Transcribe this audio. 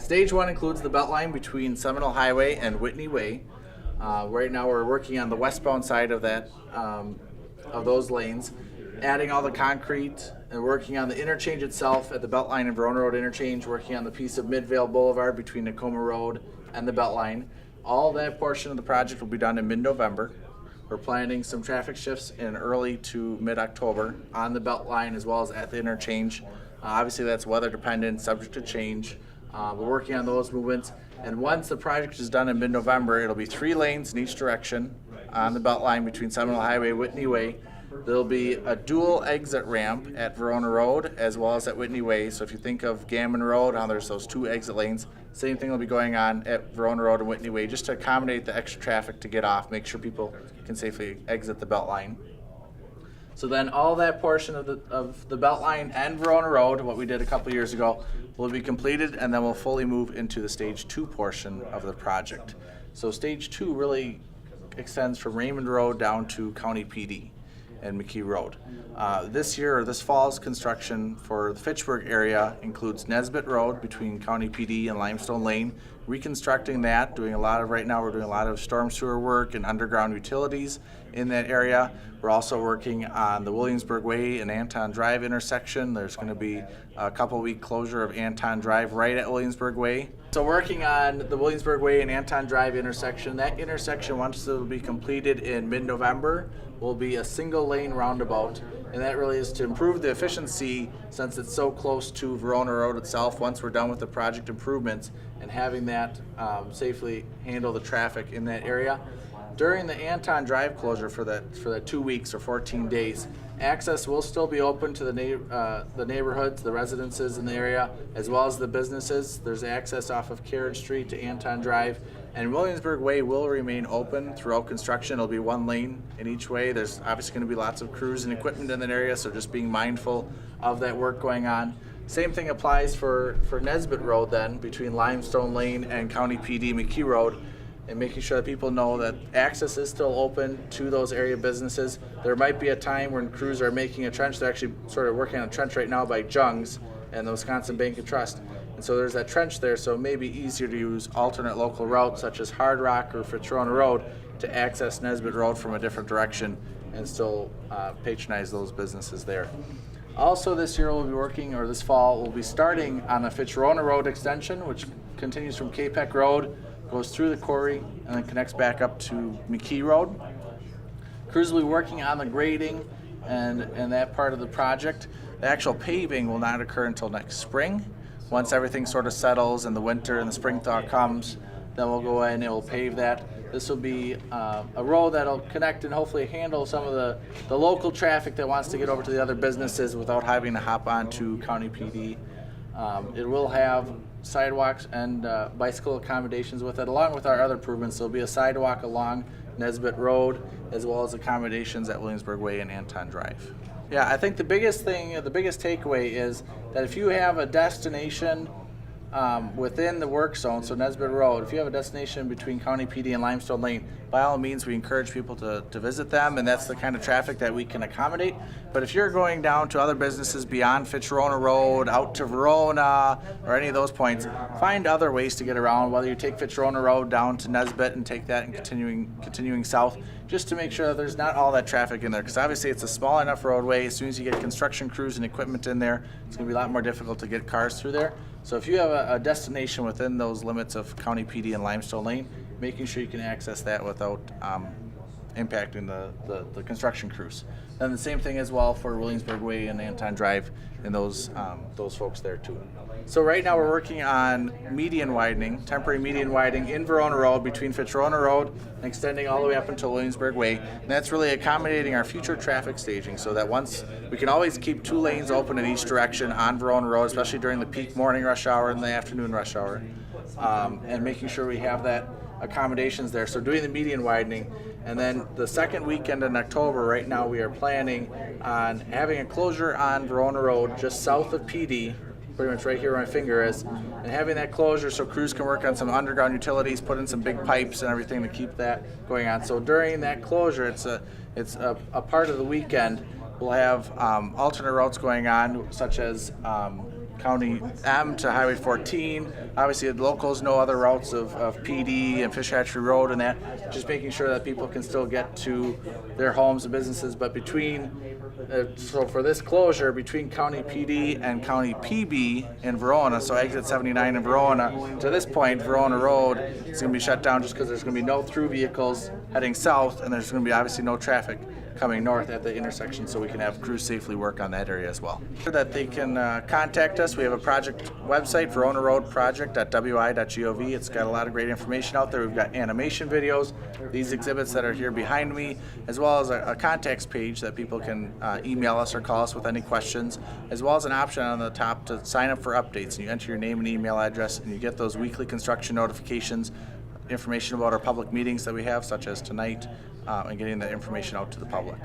Stage 1 includes the Beltline between Seminole Highway and Whitney Way. Right now we're working on the westbound side of that, of those lanes, adding all the concrete and working on the interchange itself at the Beltline and Verona Road interchange, working on the piece of Midvale Boulevard between Tacoma Road and the Beltline. All that portion of the project will be done in mid-November. We're planning some traffic shifts in early to mid-October on the Beltline as well as at the interchange. Obviously that's weather dependent, subject to change. We're working on those movements, and once the project is done in mid-November, it'll be 3 lanes in each direction on the Beltline between Seminole Highway and Whitney Way. There'll be a dual exit ramp at Verona Road as well as at Whitney Way. So if you think of Gammon Road, how there's those 2 exit lanes, same thing will be going on at Verona Road and Whitney Way, just to accommodate the extra traffic to get off, make sure people can safely exit the Beltline. So then all that portion of the Beltline and Verona Road, what we did a couple years ago, will be completed, and then we'll fully move into the Stage 2 portion of the project. So Stage 2 really extends from Raymond Road down to County PD and McKee Road. This fall's construction for the Fitchburg area includes Nesbitt Road between County PD and Limestone Lane, reconstructing that, right now we're doing a lot of storm sewer work and underground utilities in that area. We're also working on the Williamsburg Way and Anton Drive intersection. There's going to be a couple-week closure of Anton Drive right at Williamsburg Way. So working on the Williamsburg Way and Anton Drive intersection, that intersection, once it will be completed in mid-November, will be a single lane roundabout, and that really is to improve the efficiency since it's so close to Verona Road itself once we're done with the project improvements, and having that safely handle the traffic in that area. During the Anton Drive closure for that 2 weeks or 14 days, access will still be open to the neighborhoods, the residences in the area, as well as the businesses. There's access off of Carriage Street to Anton Drive, and Williamsburg Way will remain open throughout construction. It'll be 1 lane in each way. There's obviously going to be lots of crews and equipment in that area, so just being mindful of that work going on. Same thing applies for Nesbitt Road then, between Limestone Lane and County PD McKee Road, and making sure that people know that access is still open to those area businesses. There might be a time when crews are making a trench. They're actually sort of working on a trench right now by Jungs and the Wisconsin Bank and Trust. And so there's that trench there, so it may be easier to use alternate local routes such as Hard Rock or Verona Road to access Nesbitt Road from a different direction and still patronize those businesses there. Also this year we'll be working, or this fall, we'll be starting on the Verona Road extension, which continues from Capec Road, goes through the quarry, and then connects back up to McKee Road. Crews will be working on the grading and that part of the project. The actual paving will not occur until next spring. Once everything sort of settles and the winter and the spring thaw comes, then we'll go in and we'll pave that. This will be a road that'll connect and hopefully handle some of the local traffic that wants to get over to the other businesses without having to hop onto County PD. It will have sidewalks and bicycle accommodations with it, along with our other improvements. There'll be a sidewalk along Nesbitt Road, as well as accommodations at Williamsburg Way and Anton Drive. Yeah, I think the biggest takeaway is that if you have a destination within the work zone, so Nesbitt Road, if you have a destination between County PD and Limestone Lane, by all means we encourage people to visit them, and that's the kind of traffic that we can accommodate. But if you're going down to other businesses beyond Verona Road, out to Verona, or any of those points, find other ways to get around, whether you take Verona Road down to Nesbitt and take that and continuing south, just to make sure that there's not all that traffic in there, because obviously it's a small enough roadway. As soon as you get construction crews and equipment in there, it's going to be a lot more difficult to get cars through there. So if you have a destination within those limits of County PD and Limestone Lane, making sure you can access that without impacting the construction crews. And the same thing as well for Williamsburg Way and Anton Drive and those folks there too. So right now we're working on median widening, temporary median widening in Verona Road between Verona Road and extending all the way up until Williamsburg Way. And that's really accommodating our future traffic staging, so that once we can always keep 2 lanes open in each direction on Verona Road, especially during the peak morning rush hour and the afternoon rush hour, and making sure we have that accommodations there. So doing the median widening, and then the second weekend in October, right now we are planning on having a closure on Verona Road just south of PD, pretty much right here where my finger is, and having that closure so crews can work on some underground utilities, put in some big pipes and everything to keep that going on. So during that closure, it's a part of the weekend. We'll have alternate routes going on, such as County M to Highway 14. Obviously, the locals know other routes of PD and Fish Hatchery Road and that. Just making sure that people can still get to their homes and businesses. But between, so for this closure, between County PD and County PB in Verona, so exit 79 in Verona, to this point, Verona Road is going to be shut down just because there's going to be no through vehicles heading south, and there's going to be obviously no traffic coming north at the intersection, so we can have crews safely work on that area as well. That they can contact us. We have a project website, veronaroadproject.wi.gov. It's got a lot of great information out there. We've got animation videos, these exhibits that are here behind me, as well as a contacts page that people can email us or call us with any questions, as well as an option on the top to sign up for updates. And you enter your name and email address, and you get those weekly construction notifications, information about our public meetings that we have, such as tonight, and getting the information out to the public.